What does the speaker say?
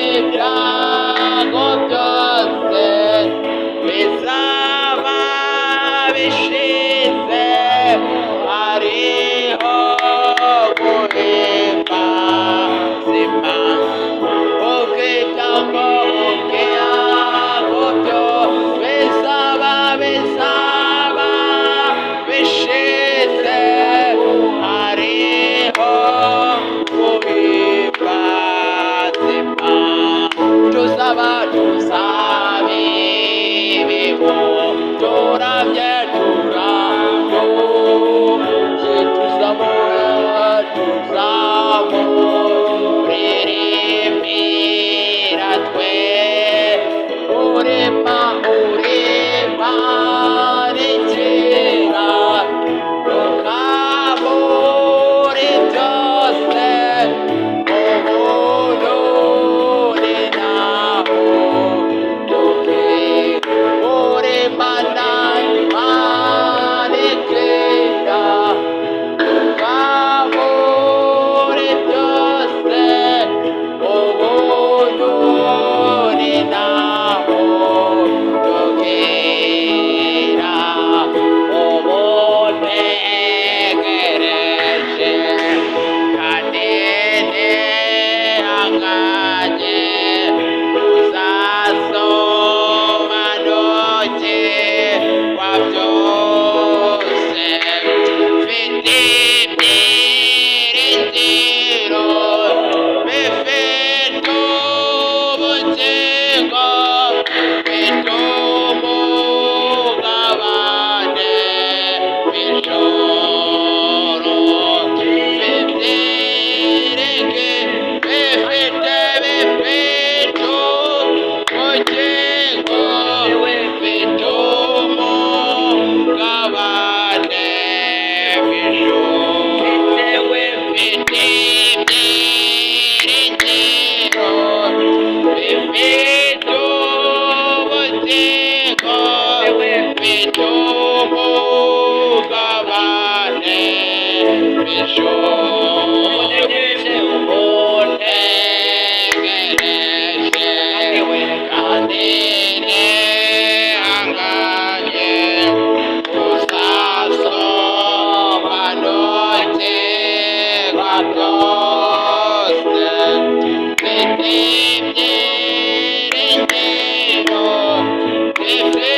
ibyago byose bizaba bishize, hariho guhimbaza Imana. Ubwitango ubwihago byo bizaba bishize, hariho guhimbaza Imana. Tuzaba ibihu turamye tuzamuririmbira twe urema uremarigira tukaburi byose ubuntu ni naho uremana imanigira tukaburi byose ubuntu ni naho tugira ubutegereje kandi ntihanganye uzasobanukirwa byose. Mfite ibyiringiro bifite ubugingo, mfite umugabane w'ijuru. Mfite ibyiringiro bifite ubugingo, mfite umugabane w'ijuru. Mfite ibyiringiro bifite ubugingo, mfite umugabane w'ijuru. Untegereje kandi ntihanganye uzasobanukirwa byose. Mfite ibyiringiro bifite